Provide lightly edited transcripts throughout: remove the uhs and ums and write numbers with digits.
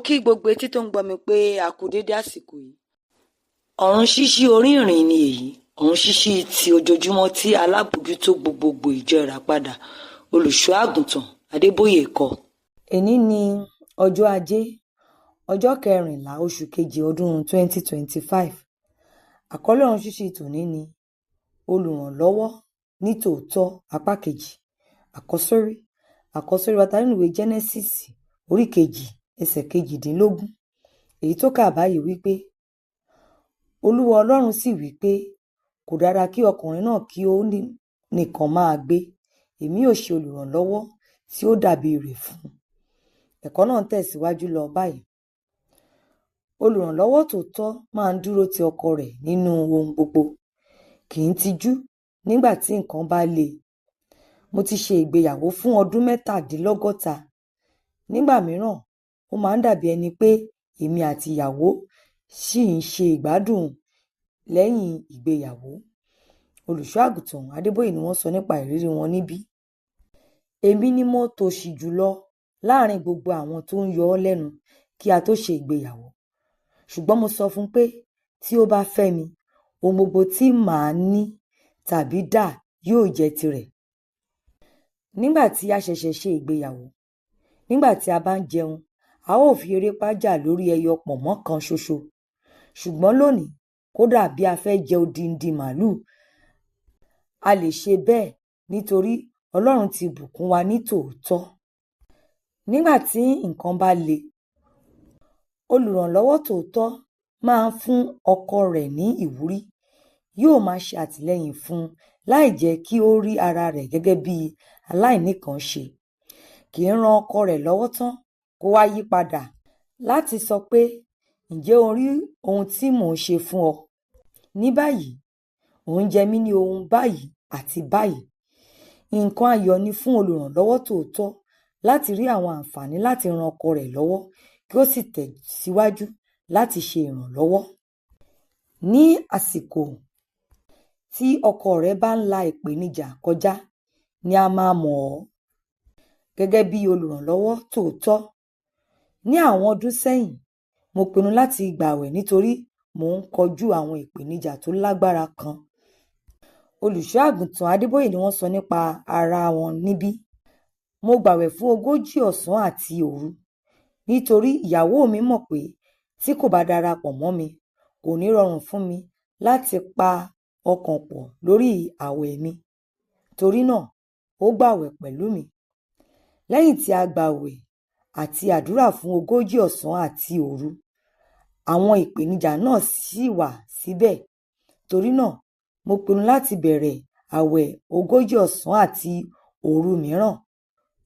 kí gbogbo etí tó ń gbọ́ mi pé a kú dédé àsìkò yìí. Ọ̀run ṣíṣí orí ìrìn ni èyí, ọ̀run ṣíṣí ti ojoojúmọ́ tí alábòójútó gbogbogbò ìjọ Ìràpadà olùṣọ́ àgùntàn Adébóyè kọ. Èní ni ọjọ́ Ajé, ọjọ́ 14 oṣù kejì ọdún 2025. Àkọ́lé ọ̀run ṣíṣí tòní ni olùrànlọ́wọ́ ní tòótọ́ apá kejì. Àkọ́sórí wa ta nínú ìwé Jẹ́nẹ́sísì orí kejì ẹsẹ̀ 18. Èyí tó kà báyìí wípé Olúwa Ọlọ́run sì wípé kò dára kí ọkùnrin náà kí ó nìkan máa gbé, èmi yóò ṣe olùrànlọ́wọ́ tí ó dàbí rẹ̀ fún un. Ẹ̀kọ́ náà ń tẹ̀síwájú lọ báyìí. Olùrànlọ́wọ́ tòótọ́ máa ń dúró ti ọkọ rẹ̀ nínú ohun gbogbo, kì í tijú nígbà tí nǹkan bá le. Mo ti ṣe ìgbéyàwó fún ọdún 67. Nígbà mìíràn ó máa ń dàbí ẹni pé èmi àti ìyàwó ṣì ń ṣe ìgbádùn lẹ́yìn ìgbéyàwó. Olùṣọ́ àgùntàn Adébóyè ni wọ́n sọ nípa ìrírí wọn níbí. Èmi ni mo tòṣì jùlọ láàrin gbogbo àwọn tó ń yọ ọ́ lẹ́nu kí a tó ṣe ìgbéyàwó. Ṣùgbọ́n mo sọ fún un pé tí ó bá fẹ́ mi, ohun gbogbo tí màá ní tàbí dà yóò jẹ́ tirẹ̀. Nígbà tí a ṣẹ̀ṣẹ̀ ṣe ìgbéyàwó, nígbà tí a bá ń jẹun, a ó fi eréepá jà lórí ẹyọ pọ̀nmọ́ kan ṣoṣo. Ṣùgbọ́n lónìí, kódà bí a fẹ́ jẹ odindi màálù, a lè ṣe bẹ́ẹ̀ nítorí Ọlọ́run ti bùkún wa ní tòótọ́. Nígbà tí nǹkan bá le, olùrànlọ́wọ́ tòótọ́ máa ń fún ọkọ rẹ̀ ní ìwúrí, yóò máa ṣe àtìlẹ́yìn fún un láì jẹ́ kí ó rí ara rẹ̀ gẹ́gẹ́ bí aláìníkànṣe. Kì í ran ọkọ rẹ̀ lọ́wọ́ tán kó wá yí padà láti sọ pé ǹjẹ́ o rí ohun tí mò ń ṣe fún ọ? Ní báyìí, ò ń jẹ mí ní ohun báyìí àti báyìí. Nǹkan ayọ̀ ni fún olùrànlọ́wọ́ tòótọ́ láti rí àwọn àǹfààní láti ran ọkọ rẹ̀ lọ́wọ́ kí ó sì tẹ̀síwájú láti ṣe ìrànlọ́wọ́. Ní àsìkò tí ọkọ rẹ̀ bá ń la ìpèníjà kọjá ni a máa mọ̀ ọ́ gẹ́gẹ́ bí olùrànlọ́wọ́ tòótọ́. Ní àwọn ọdún sẹ́yìn, mo pinnu láti gbààwẹ̀ nítorí mò ń kojú àwọn ìpèníjà tó lágbára kan. Olùṣọ́ àgùntàn Adébóyè ni wọ́n sọ nípa ara wọn níbí. Mo gbààwẹ̀ fún 40 ọ̀sán àti òru nítorí ìyàwó mi mọ̀ pé tí kò bá darapọ̀ mọ́ mi, kò ní rọrùn fún mi láti pa ọkàn pọ̀ lórí ààwẹ̀ mi. Torí náà, ó gbààwẹ̀ pẹ̀lú mi. Lẹ́yìn tí a gbààwẹ̀ àti àdúrà fún 40 ọ̀sán àti òru, àwọn ìpèníjà náà ṣì wà síbẹ̀. Torí náà, mo pinnu láti bẹ̀rẹ̀ ààwẹ̀ 40 ọ̀sán àti òru mìíràn.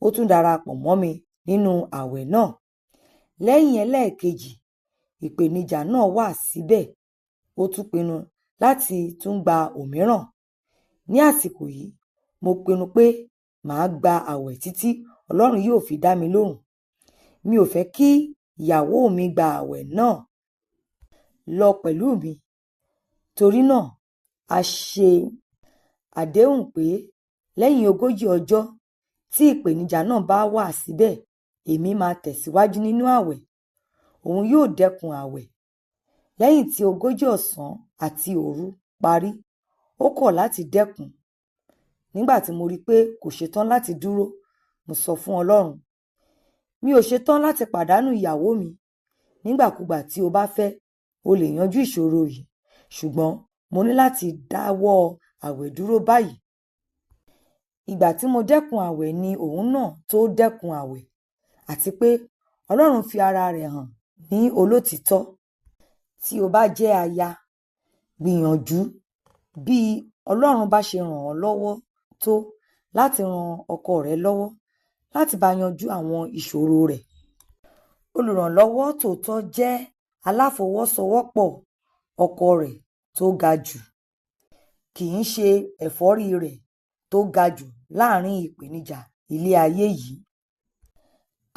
Ó tún darapọ̀ mọ́ mi nínú ààwẹ̀ náà. Lẹ́yìn ẹlẹ́ẹ̀kejì, ìpèníjà náà wà síbẹ̀. Ó tún pinnu láti tún gba òmíràn. Ní àsìkò yìí, mo pinnu pé màá gba ààwẹ̀ títí Ọlọ́run yóò fi dá mi lóhùn. Mi ò fẹ́ kí ìyàwó mi gba ààwẹ̀ náà lọ pẹ̀lú mi. Torí náà, a ṣe àdéhùn pé lẹ́yìn 40 ọjọ́ tí ìpèníjà náà bá wà síbẹ̀, èmi máa tẹ̀síwájú nínú ààwẹ̀. Òun yóò dẹ́kun ààwẹ̀. Lẹ́yìn tí 40 ọ̀sán àti òru parí, ó kọ̀ láti dẹ́kun. Nígbà tí mo rí pé kò ṣetán láti dúró, mo sọ fún Ọlọ́run, mi ò ṣetán láti pàdánù ìyàwó mi. Nígbàkúgbà tí o bá fẹ́, o lè yanjú ìṣòro yìí. Ṣùgbọ́n mo ní láti dáwọ́ ààwẹ̀ dúró báyìí. Ìgbà tí mo dẹ́kun ààwẹ̀ ni òun náà tó dẹ́kun ààwẹ̀. Àti pé Ọlọ́run fi ara rẹ̀ hàn ní olótìítọ́. Tí o bá jẹ́ aya, gbìyànjú bí Ọlọ́run bá ṣe ràn ọ́ lọ́wọ́ tó láti ran ọkọ rẹ̀ lọ́wọ́ láti bá yanjú àwọn ìṣòro rẹ̀. Olùrànlọ́wọ́ tòótọ́ jẹ́ aláfọwọ́sowọ́pọ̀ ọkọ rẹ̀ tó ga jù. Kì í ṣe ẹ̀fọ́rí rẹ̀ tó ga jù láàrin ìpèníjà ilé ayé yìí.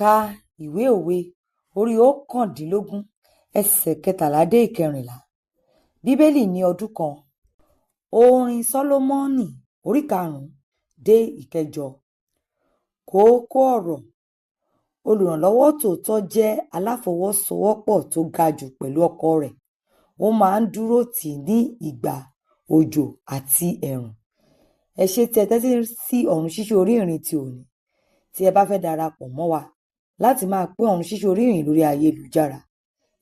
Ka ìwé Òwe orí 19 ẹsẹ̀ 13-14. Bíbélì ní ọdún kan. Orin Sólómọ́nì orí 5 dé 8. Kókó ọ̀rọ̀: Olùrànlọ́wọ́ tòótọ́ jẹ́ aláfọwọ́sowọ́pọ̀ tó ga jù pẹ̀lú ọkọ rẹ̀. Ó máa ń dúró tì í ní ìgbà òjò àti ẹ̀rùn. Ẹ ṣé tí ẹ tẹ́tí sí ọ̀run ṣíṣí orí ìrìn ti òní. Tí ẹ bá fẹ́ darapọ̀ mọ́ wa láti máa pín ọ̀run ṣíṣí orí ìrìn lórí ayélujára,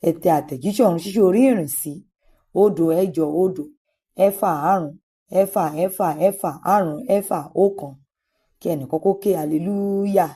ẹ tẹ àtẹ̀jíṣẹ́ ọ̀run ṣíṣí orí ìrìn sí 080 ẹ̀fà 5 ẹ̀fà 5 5 5 5 1 kí ẹnìkan kó ké hallelujah.